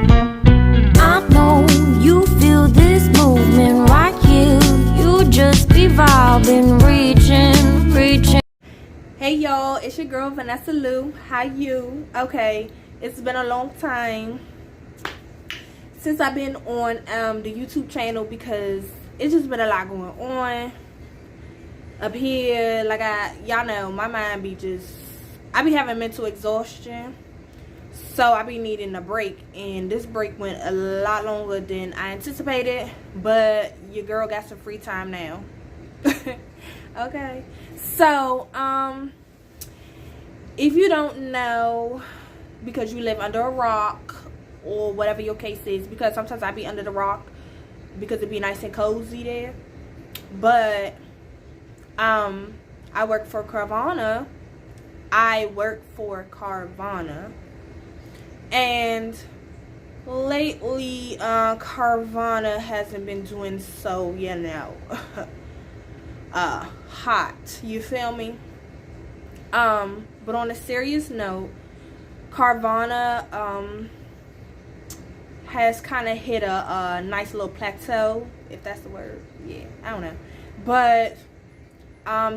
I know you feel this movement right here. You just be vibing, reaching. Hey y'all, it's your girl Vanessa Lou. How you? Okay, it's been a long time since I've been on the YouTube channel because it's just been a lot going on up here. Like y'all know, my mind be I be having mental exhaustion, so I be needing a break, and this break went a lot longer than I anticipated, but your girl got some free time now. Okay, so if you don't know, because you live under a rock or whatever your case is, because sometimes I be under the rock because it be nice and cozy there, but I work for Carvana. And lately Carvana hasn't been doing so, you know, hot, you feel me? But on a serious note, Carvana has kind of hit a nice little plateau, if that's the word. Yeah, I don't know, but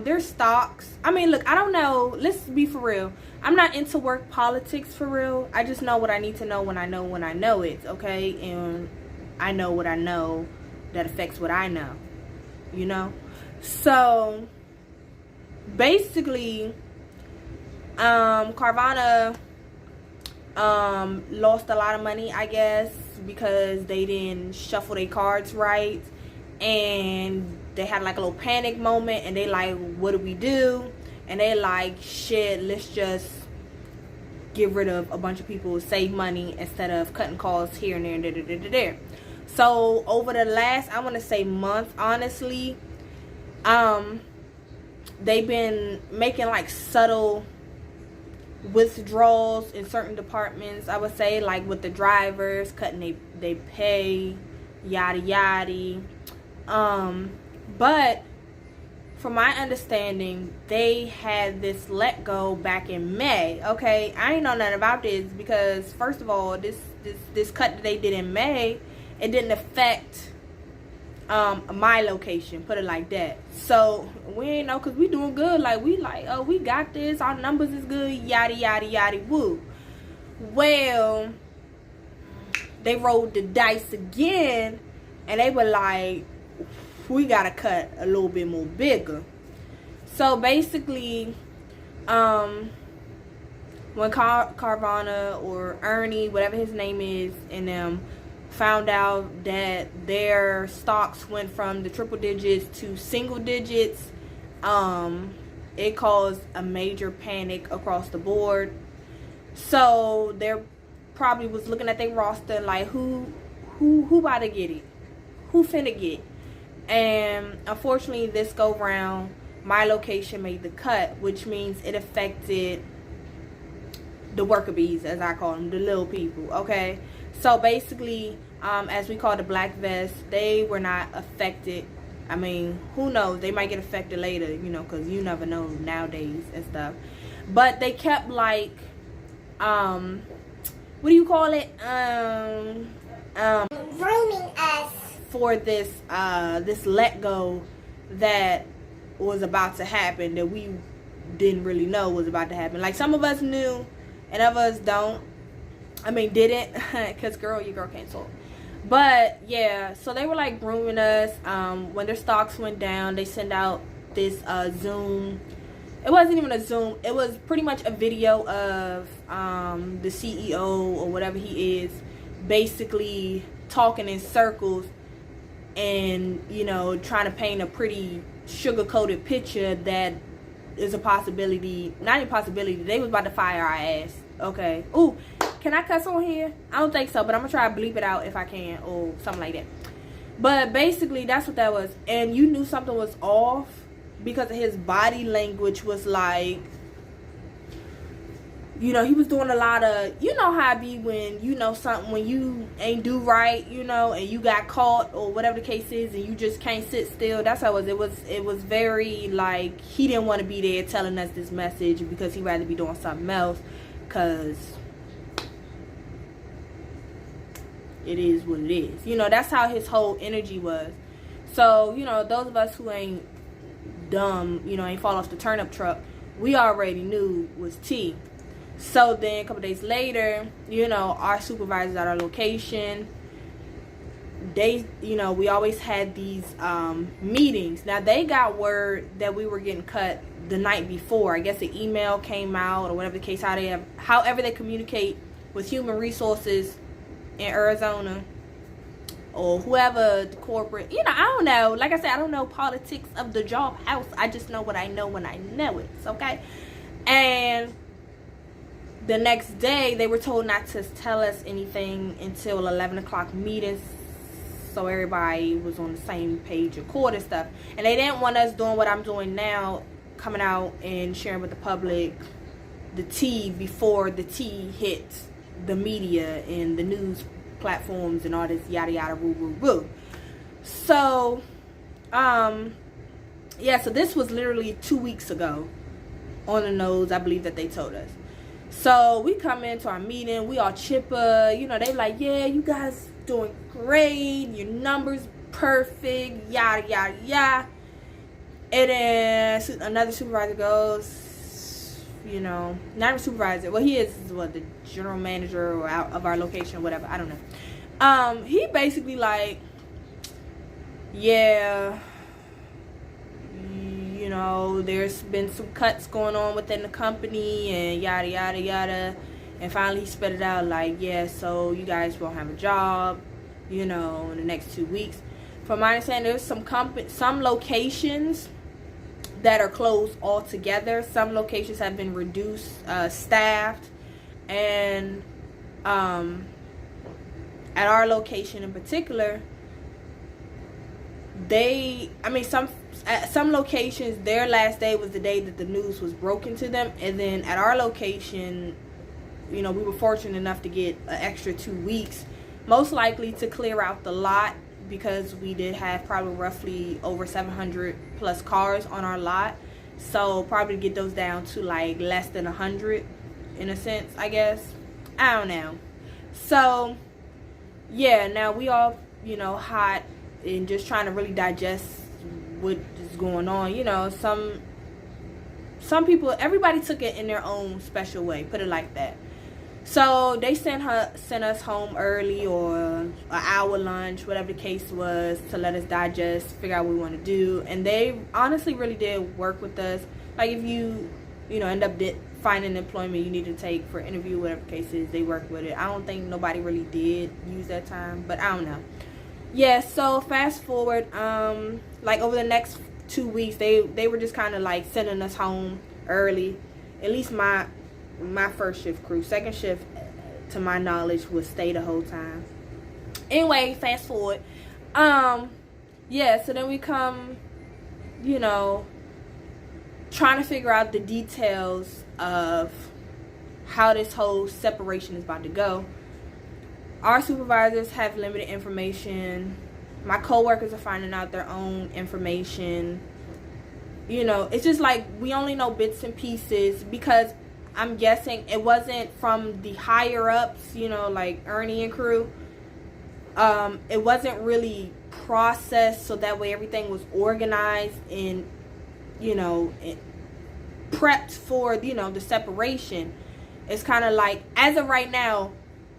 their stocks, I mean, look, I don't know, let's be for real, I'm not into work politics for real. I just know what I need to know when I know it, okay? And I know what I know that affects what I know, you know? So basically Carvana lost a lot of money, I guess, because they didn't shuffle their cards right, and they had like a little panic moment, and they like, what do we do? And they like, shit, let's just get rid of a bunch of people, save money instead of cutting costs here and there and there. So over the last, I want to say month, honestly, they've been making like subtle withdrawals in certain departments. I would say, like with the drivers, cutting they pay, yada yada. But from my understanding, they had this let go back in May. Okay, I ain't know nothing about this because, first of all, this cut that they did in May, it didn't affect my location, put it like that. So we ain't know, because we doing good, like we like, oh, we got this, our numbers is good, yada yada yada woo. Well, they rolled the dice again, and they were like, we gotta cut a little bit more bigger. So basically, when Carvana or Ernie, whatever his name is, and them found out that their stocks went from the triple digits to single digits, it caused a major panic across the board. So they probably was looking at their roster like, who about to get it? Who finna get? And unfortunately, this go round, my location made the cut, which means it affected the worker bees, as I call them, the little people. Okay, so basically, as we call the black vest, they were not affected. I mean, who knows, they might get affected later, you know, because you never know nowadays and stuff. But they kept like, what do you call it, grooming us for this this let go that was about to happen, that we didn't really know was about to happen. Like, some of us knew and others don't, I mean didn't, because girl, your girl can't talk. But yeah, so they were like grooming us. When their stocks went down, they sent out this Zoom. It wasn't even a Zoom, it was pretty much a video of the CEO or whatever he is, basically talking in circles and, you know, trying to paint a pretty sugar-coated picture that is a possibility. Not a possibility, they was about to fire our ass. Okay. Ooh, can I cuss on here? I don't think so, but I'm gonna try to bleep it out if I can, or something like that. But basically, that's what that was. And you knew something was off because of his body language. Was like, you know, he was doing a lot of, you know how it be when you know something, when you ain't do right, you know, and you got caught or whatever the case is, and you just can't sit still. That's how it was. It was very like, he didn't want to be there telling us this message because he'd rather be doing something else. Because it is what it is. You know, that's how his whole energy was. So, you know, those of us who ain't dumb, you know, ain't fall off the turnip truck, we already knew was T. So then a couple days later, you know, our supervisors at our location, they, you know, we always had these meetings. Now they got word that we were getting cut the night before. I guess the email came out or whatever the case, however they communicate with human resources in Arizona or whoever the corporate, you know, I don't know. Like I said, I don't know politics of the job house. I just know what I know when I know it. Okay. And the next day they were told not to tell us anything until 11 o'clock meetings, so everybody was on the same page of court and stuff. And they didn't want us doing what I'm doing now, coming out and sharing with the public the tea before the tea hits the media and the news platforms and all this yada yada woo woo woo. So yeah, so this was literally 2 weeks ago on the nose, I believe that they told us. So we come into our meeting, we all chipper, you know, they like, yeah, you guys doing great, your numbers perfect, yada yada yada. And then another supervisor goes, you know, not even supervisor, well, he is what, the general manager or of our location or whatever, I don't know. He basically like, yeah, you know, there's been some cuts going on within the company and yada yada yada. And finally he spit it out like, yeah, so you guys won't have a job, you know, in the next 2 weeks. From my understanding, there's some locations that are closed altogether. Some locations have been reduced, staffed, and at our location in particular, some locations, their last day was the day that the news was broken to them. And then at our location, you know, we were fortunate enough to get an extra 2 weeks, most likely to clear out the lot, because we did have probably roughly over 700 plus cars on our lot. So probably get those down to like less than 100 in a sense, I guess. I don't know. So yeah, now we all, you know, hot and just trying to really digest what is going on. You know, some people, everybody took it in their own special way, put it like that. So they sent us home early, or an hour lunch, whatever the case was, to let us digest, figure out what we want to do. And they honestly really did work with us. Like if you know, end up finding employment you need to take for interview, whatever the case is, they work with it. I don't think nobody really did use that time, but I don't know. Yeah, so fast forward, like over the next 2 weeks, they were just kind of like sending us home early. At least my first shift crew. Second shift, to my knowledge, would stay the whole time. Anyway, fast forward. Yeah, so then we come, you know, trying to figure out the details of how this whole separation is about to go. Our supervisors have limited information. My coworkers are finding out their own information. You know, it's just like we only know bits and pieces, because I'm guessing it wasn't from the higher ups, you know, like Ernie and crew. It wasn't really processed so that way everything was organized and, you know, prepped for, you know, the separation. It's kind of like, as of right now,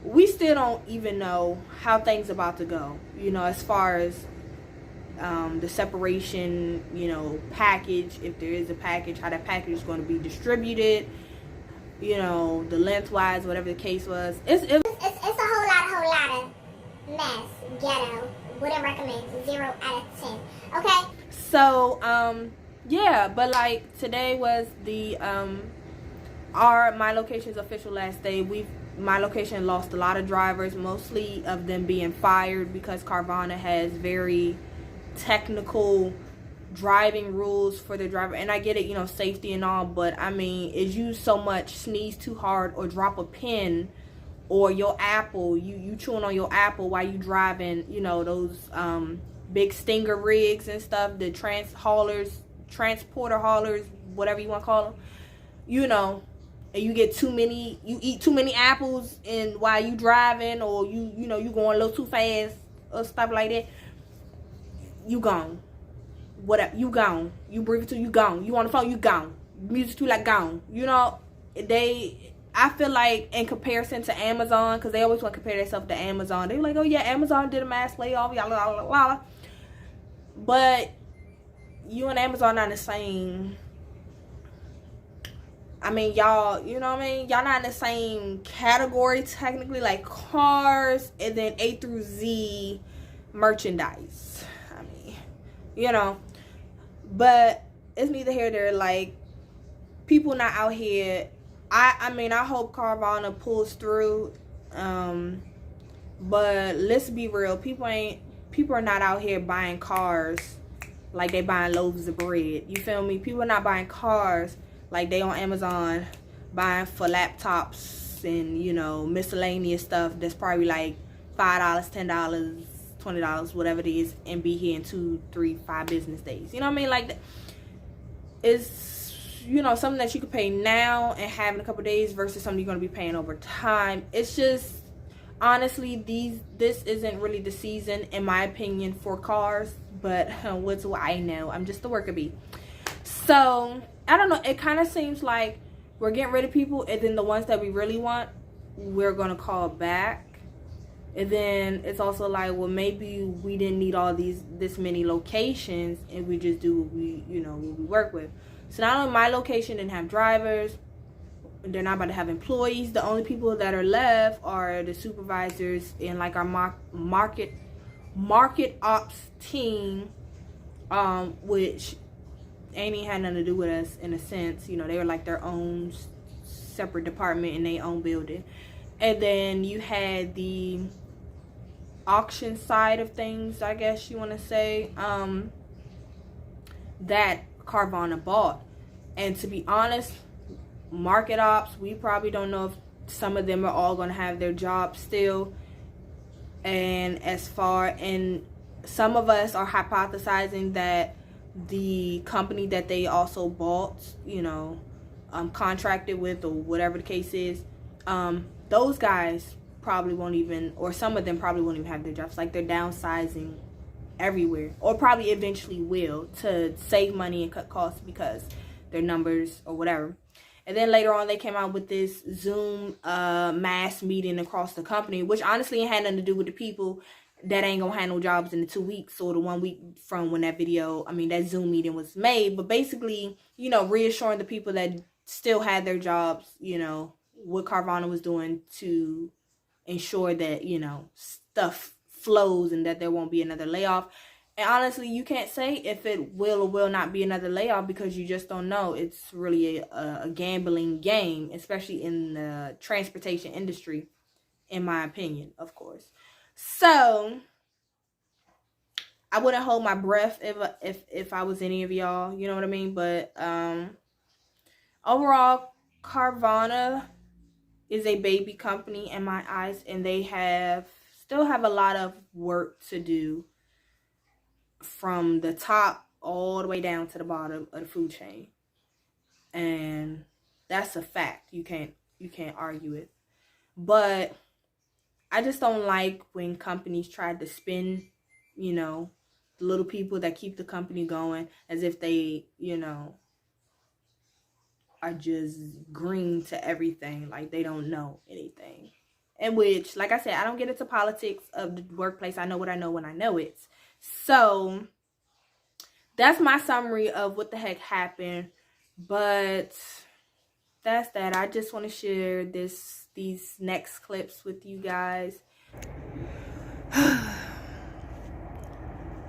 we still don't even know how things about to go, you know, as far as the separation, you know, package, if there is a package, how that package is going to be distributed, you know, the lengthwise, whatever the case was. It's a whole lot of mess, ghetto. Wouldn't recommend. 0 out of 10. Okay? So, yeah, but like today was the my location's official last day. My location lost a lot of drivers, mostly of them being fired, because Carvana has very technical driving rules for the driver. And I get it, you know, safety and all, but I mean, is you so much sneeze too hard or drop a pin, or your apple, you chewing on your apple while you driving, you know, those big stinger rigs and stuff, the transporter haulers, whatever you want to call them, you know, and you get you eat too many apples and while you driving, or you know, you going a little too fast or stuff like that, you gone. Whatever, you gone. You breathe it too, you gone. You on the phone, you gone. Music too, like, gone. You know, I feel like in comparison to Amazon, because they always want to compare themselves to Amazon. They're like, oh yeah, Amazon did a mass layoff, yada. But you and Amazon not the same. I mean, y'all, you know what I mean? Y'all not in the same category technically, like cars and then A through Z merchandise. I mean, you know, but it's neither here nor there. Like, people not out here. I mean, I hope Carvana pulls through. But let's be real. People are not out here buying cars like they buying loaves of bread. You feel me? People are not buying cars like they on Amazon buying for laptops and, you know, miscellaneous stuff that's probably like $5, $10, $20, whatever it is, and be here in 2, 3, 5 business days. You know what I mean? Like, it's, you know, something that you could pay now and have in a couple days versus something you're going to be paying over time. It's just, honestly, this isn't really the season, in my opinion, for cars. But what do I know? I'm just a worker bee. So I don't know. It kind of seems like we're getting rid of people, and then the ones that we really want, we're gonna call back. And then it's also like, well, maybe we didn't need all this many locations, and we just do what what we work with. So not only my location didn't have drivers, they're not about to have employees. The only people that are left are the supervisors and like our market ops team, which ain't had nothing to do with us in a sense. You know, they were like their own separate department in their own building. And then you had the auction side of things, I guess you want to say, that Carvana bought. And to be honest, market ops, we probably don't know if some of them are all going to have their jobs still. And some of us are hypothesizing that the company that they also bought, contracted with, or whatever the case is, those guys probably won't even, or some of them probably won't even have their jobs. Like, they're downsizing everywhere, or probably eventually will, to save money and cut costs because their numbers or whatever. And then later on, they came out with this Zoom mass meeting across the company, which honestly had nothing to do with the people that ain't gonna have no jobs in the 2 weeks or the 1 week from when that that Zoom meeting was made. But basically, reassuring the people that still had their jobs, what Carvana was doing to ensure that, stuff flows and that there won't be another layoff. And honestly, you can't say if it will or will not be another layoff because you just don't know. It's really a gambling game, especially in the transportation industry, in my opinion, of course. So I wouldn't hold my breath if I was any of y'all, you know what I mean? But overall, Carvana is a baby company in my eyes, and they still have a lot of work to do from the top all the way down to the bottom of the food chain. And that's a fact. You can't argue it. But I just don't like when companies try to spin, the little people that keep the company going as if they, are just green to everything, like they don't know anything. In which, like I said, I don't get into politics of the workplace. I know what I know when I know it. So that's my summary of what the heck happened. But that's that. I just want to share these next clips with you guys.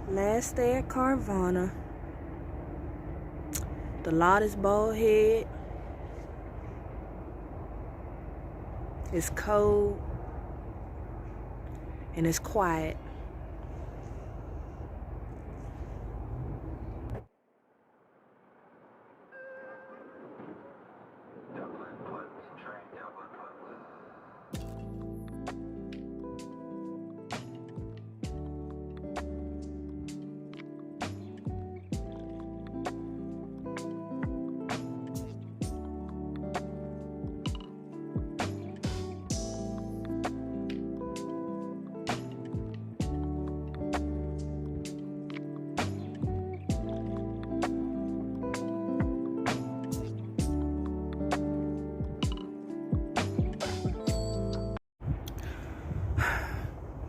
Last day at Carvana. The lot is bald head. It's cold. And it's quiet.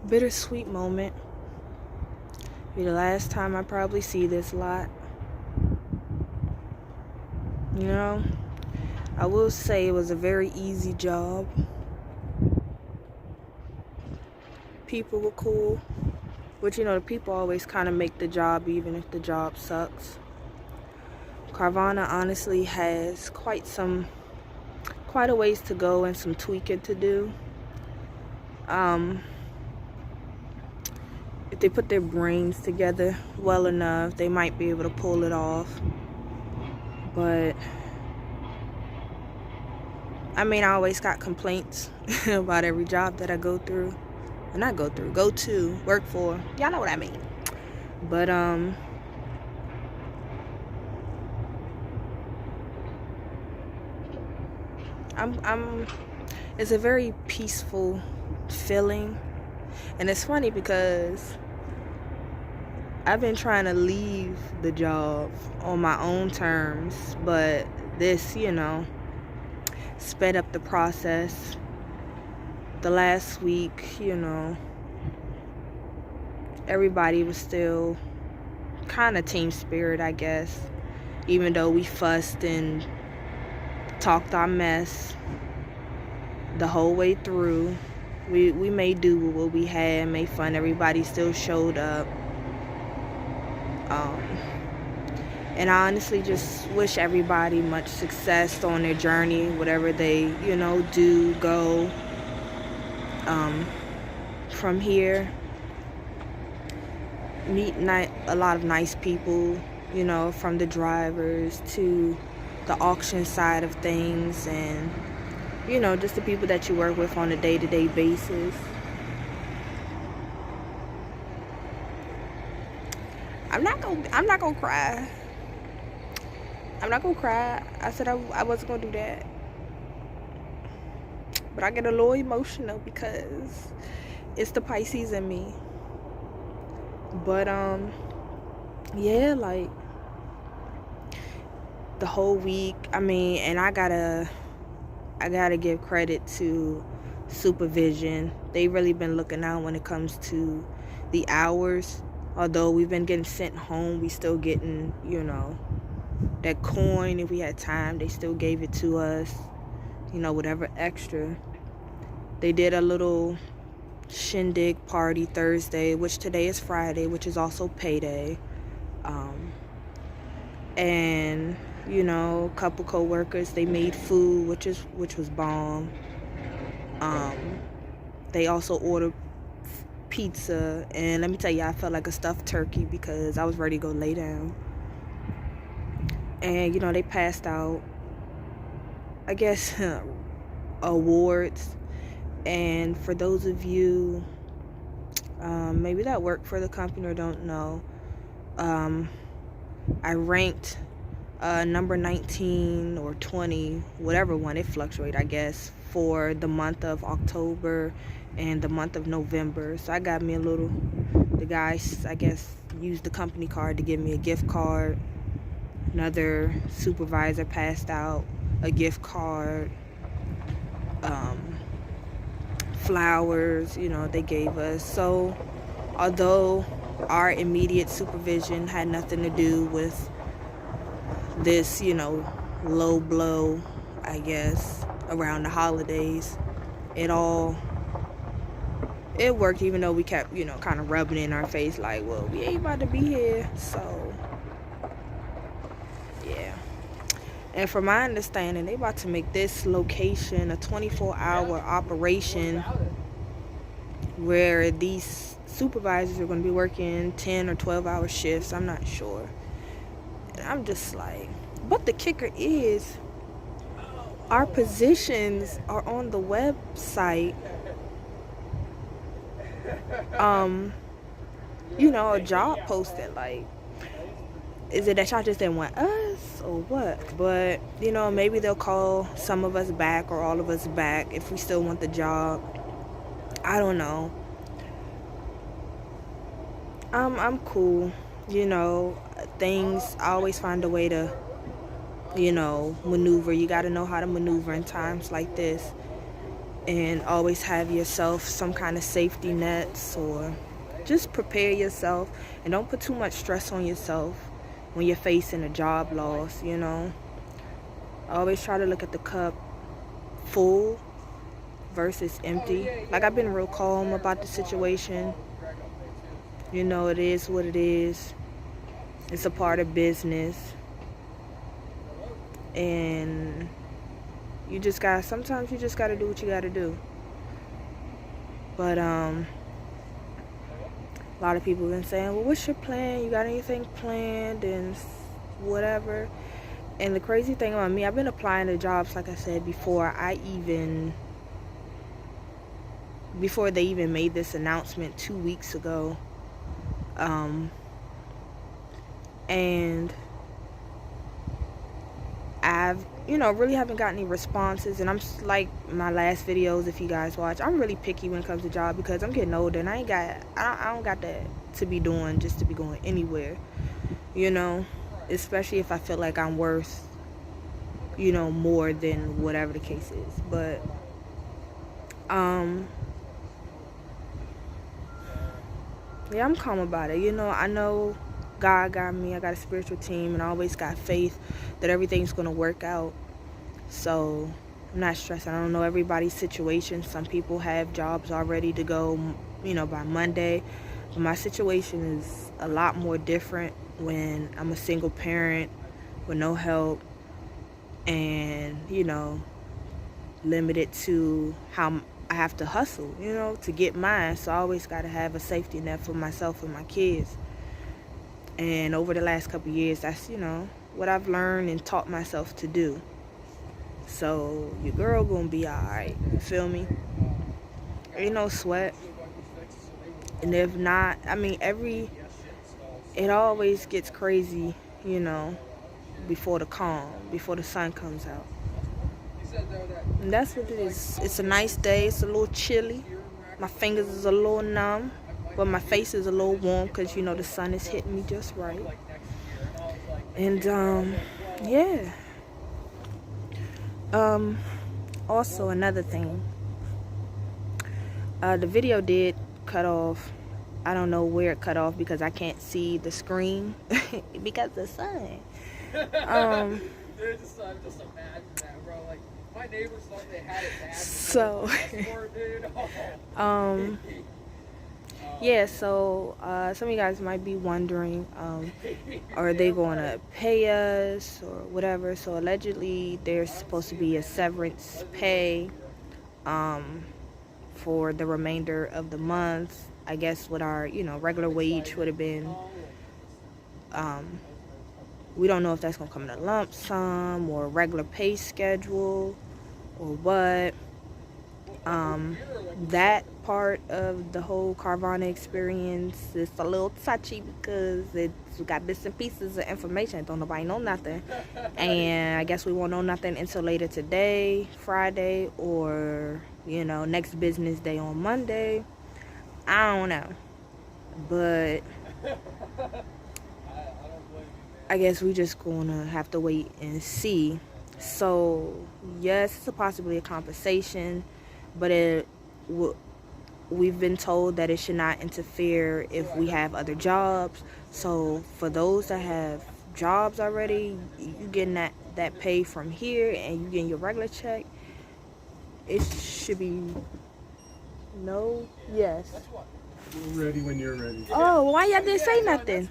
bittersweet moment. Be the last time I probably see this lot. You know, I will say it was a very easy job. People were cool. Which, you know, the people always kind of make the job even if the job sucks. Carvana honestly has quite a ways to go and some tweaking to do. If they put their brains together well enough, they might be able to pull it off. But I mean, I always got complaints about every job that I go through. And not go through, go to, work for. Y'all know what I mean. But it's a very peaceful feeling. And it's funny because I've been trying to leave the job on my own terms, but this, you know, sped up the process. The last week, you know, everybody was still kind of team spirit, I guess, even though we fussed and talked our mess the whole way through. We made do with what we had, made fun. Everybody still showed up. And I honestly just wish everybody much success on their journey, whatever they, you know, do, go from here. Meet a lot of nice people, you know, from the drivers to the auction side of things, and, you know, just the people that you work with on a day-to-day basis. I'm not gonna cry. I'm not gonna cry. I said I wasn't gonna do that. But I get a little emotional because it's the Pisces in me. But yeah, like the whole week, I mean, and I gotta give credit to supervision. They really been looking out when it comes to the hours. Although we've been getting sent home, we still getting, you know, that coin. If we had time, they still gave it to us, you know, whatever extra. They did a little shindig party Thursday, which today is Friday, which is also payday. And, you know, a couple co-workers, they made food, which was bomb. They also ordered pizza, and let me tell you, I felt like a stuffed turkey because I was ready to go lay down. And, you know, they passed out, I guess, awards. And for those of you maybe that work for the company or don't know, I ranked number 19 or 20, whatever one, it fluctuates, I guess, for the month of October and the month of November. So I got me a little, the guys, I guess, used the company card to give me a gift card. Another supervisor passed out a gift card. Flowers, you know, they gave us. So although our immediate supervision had nothing to do with this, you know, low blow, I guess, around the holidays, it worked, even though we kept, you know, kind of rubbing it in our face like, well, we ain't about to be here. So yeah. And from my understanding, they about to make this location a 24-hour operation where these supervisors are going to be working 10 or 12-hour shifts. I'm not sure. And I'm just like, but the kicker is our positions are on the website. You know, a job posted. Like, is it that y'all just didn't want us or what? But, you know, maybe they'll call some of us back or all of us back if we still want the job. I don't know. I'm cool. You know, things, I always find a way to, you know, maneuver. You got to know how to maneuver in times like this. and always have yourself some kind of safety nets, or just prepare yourself, and don't put too much stress on yourself when you're facing a job loss, you know. Always try to look at the cup full versus empty. Like, I've been real calm about the situation. You know, it is what it is. It's a part of business. And you just gotta, sometimes you just gotta do what you gotta do. But a lot of people have been saying, well, what's your plan? You got anything planned and whatever? And the crazy thing about me, I've been applying to jobs, like I said, before they even made this announcement 2 weeks ago. And I've, you know, really haven't gotten any responses. And I'm just, like my last videos, if you guys watch, I'm really picky when it comes to job, because I'm getting older and I don't got that to be doing just to be going anywhere, you know, especially if I feel like I'm worth, you know, more than whatever the case is. But yeah, I'm calm about it. You know, I know God got me. I got a spiritual team, and I always got faith that everything's going to work out. So I'm not stressing. I don't know everybody's situation. Some people have jobs all ready to go, you know, by Monday. But my situation is a lot more different when I'm a single parent with no help and, you know, limited to how I have to hustle, you know, to get mine. So I always got to have a safety net for myself and my kids. And over the last couple of years, that's, you know, what I've learned and taught myself to do. So your girl gonna be alright, you feel me? Ain't no sweat. And if not, I mean, it always gets crazy, you know, before the sun comes out. And that's what it is. It's a nice day. It's a little chilly. My fingers is a little numb, but my face is a little warm because, you know, the sun is hitting me just right. And yeah. Also, another thing, the video did cut off. I don't know where it cut off because I can't see the screen because the sun. Just imagine that, bro. Like, my neighbors thought they had it bad. So, yeah, so some of you guys might be wondering, are they going to pay us or whatever? So allegedly there's supposed to be a severance pay for the remainder of the month. I guess what our, you know, regular wage would have been. We don't know if that's going to come in a lump sum or a regular pay schedule or what. That part of the whole Carvana experience is a little touchy because it's got bits and pieces of information. Don't nobody know nothing. And I guess we won't know nothing until later today, Friday, or, you know, next business day on Monday. I don't know. But I guess we just gonna have to wait and see. So yes, it's possibly a compensation, but we've been told that it should not interfere if we have other jobs. So for those that have jobs already, you getting that pay from here and you getting your regular check, it should be no, yes. We're ready when you're ready. Oh, why y'all didn't say nothing?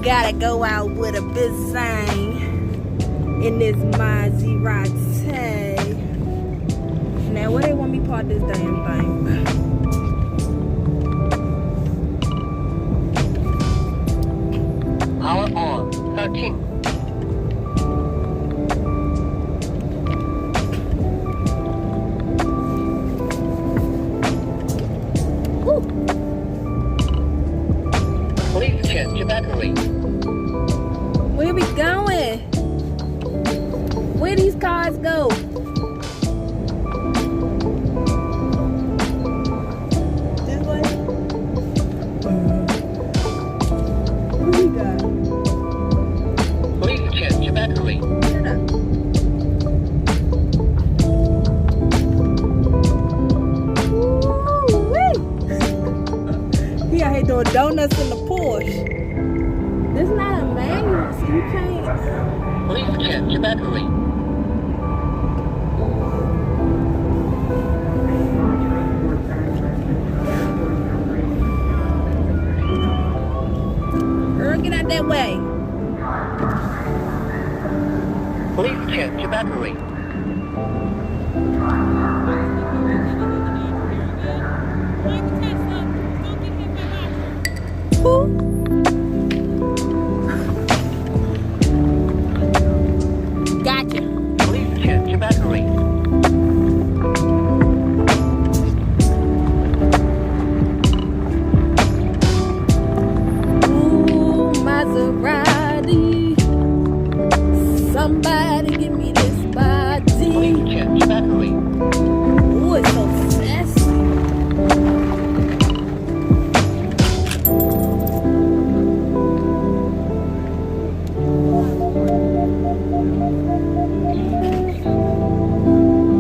Gotta go out with a bang in this Maserati. Now, where they want me part this damn thing? Power on. 13. check your battery. Where we going? Where these cars go? This way? What we got? Please check your battery. Shut up. He out here doing donuts in the Porsche. This not a manual, so you can't. Please check your battery. Girl, get out that way. Please check your battery. Who? Gotcha. Please check your battery. Ooh, Maserati. Somebody give me this body. Please check your battery. Ooh, it's so sassy.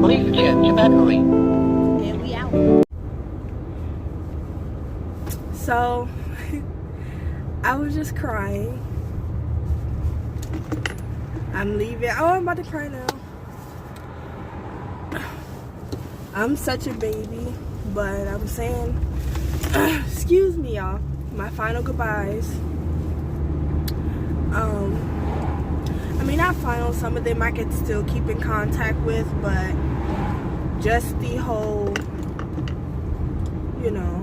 Please check your battery. And we out. So, I was just crying. I'm leaving. Oh, I'm about to cry now. I'm such a baby, but I'm saying, excuse me, y'all. My final goodbyes. I mean, not final. Some of them I could still keep in contact with, but just the whole, you know,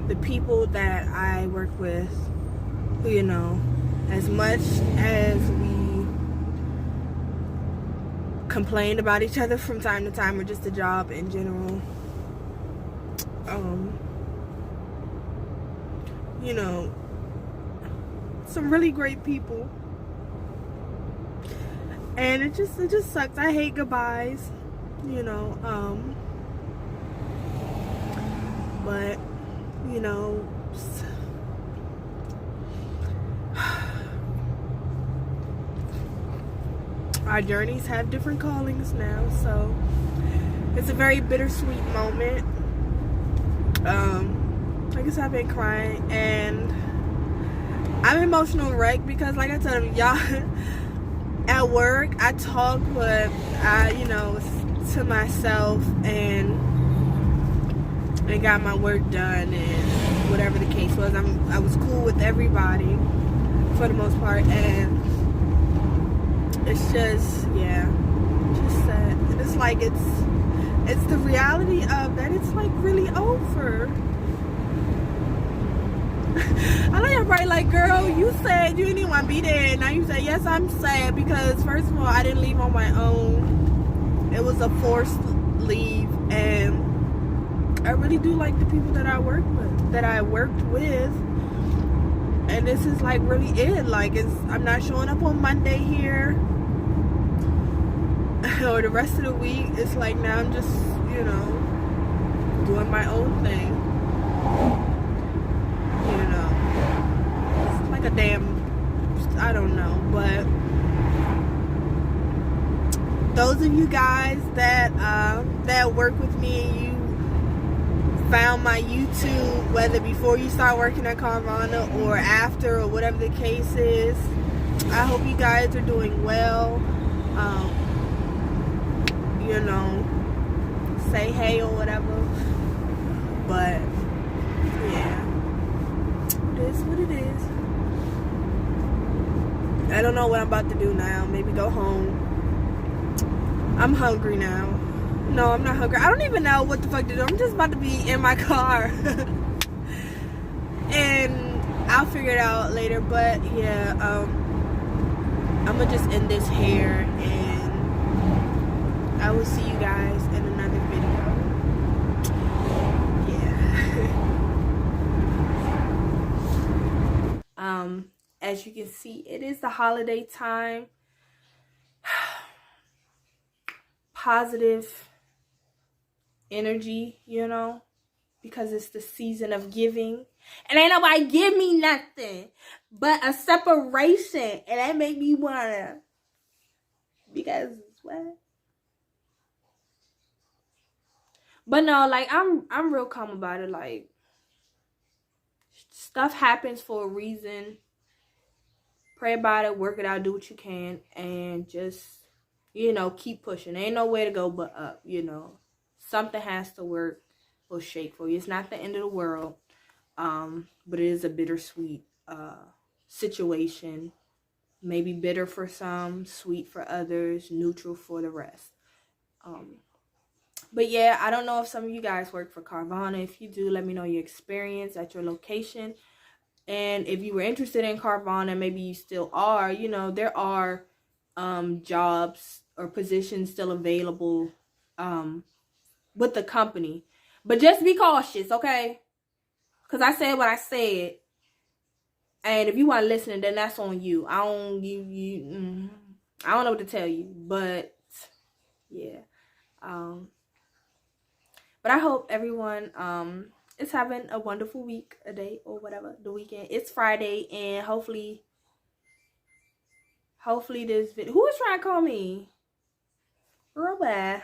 the people that I work with, you know, as much as we complained about each other from time to time, or just the job in general, you know, some really great people. And it just sucks. I hate goodbyes, you know, but, you know, our journeys have different callings now, so it's a very bittersweet moment. Like I said, I've been crying, and I'm an emotional wreck because, like I told them, y'all, at work, I talk, but you know, to myself, and I got my work done, and whatever the case was, I was cool with everybody for the most part, and it's just, yeah, just sad. And it's like, it's the reality of that it's like really over. I know you're probably like, girl, you said you didn't even want to be there. Now you say, yes, I'm sad because, first of all, I didn't leave on my own. It was a forced leave, and I really do like the people that I worked with. And this is like really it. Like, I'm not showing up on Monday here or the rest of the week. It's like now I'm just, you know, doing my own thing. You know, it's like a damn, I don't know, but those of you guys that work with me and you found my YouTube, whether before you start working at Carvana or after or whatever the case is, I hope you guys are doing well. You know, say hey or whatever, but yeah, it is what it is. I don't know what I'm about to do now. Maybe go home. I'm hungry now. No, I'm not hungry. I don't even know what the fuck to do. I'm just about to be in my car. And I'll figure it out later. But yeah, I'm gonna just end this here, and I will see you guys in another video. Yeah. As you can see, it is the holiday time. Positive energy, you know, because it's the season of giving. And ain't nobody give me nothing but a separation. And that make me wanna, because what? But no, like I'm real calm about it. Like, stuff happens for a reason. Pray about it, work it out, do what you can, and just, you know, keep pushing. Ain't nowhere to go but up, you know. Something has to work or shake for you. It's not the end of the world, but it is a bittersweet situation. Maybe bitter for some, sweet for others, neutral for the rest. But yeah, I don't know if some of you guys work for Carvana. If you do, let me know your experience at your location. And if you were interested in Carvana, maybe you still are, you know, there are jobs or positions still available with the company. But just be cautious, okay? Because I said what I said. And if you want to listen, then that's on you. I don't know what to tell you. But yeah. But I hope everyone is having a wonderful week, a day, or whatever, the weekend. It's Friday, and hopefully this video. Who is trying to call me? Girl, bye.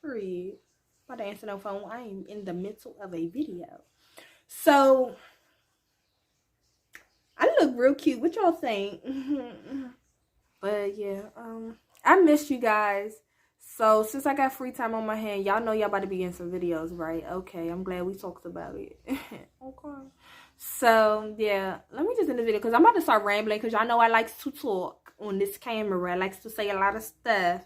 Period. I'm about to answer no phone. I am in the middle of a video. So, I look real cute. What y'all think? But yeah, I missed you guys. So since I got free time on my hand, y'all know y'all about to be getting some videos, right? Okay, I'm glad we talked about it. Okay. So yeah, let me just end the video because I'm about to start rambling because y'all know I like to talk on this camera. I like to say a lot of stuff.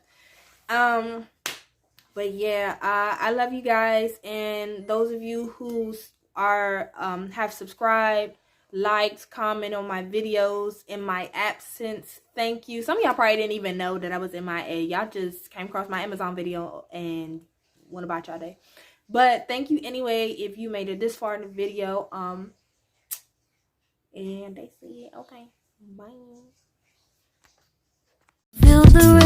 But yeah, I love you guys, and those of you who are have subscribed, liked, comment on my videos in my absence, thank you. Some of y'all probably didn't even know that I was MIA. Y'all just came across my Amazon video and went about y'all day. But thank you anyway if you made it this far in the video. And they said okay, bye. Feel the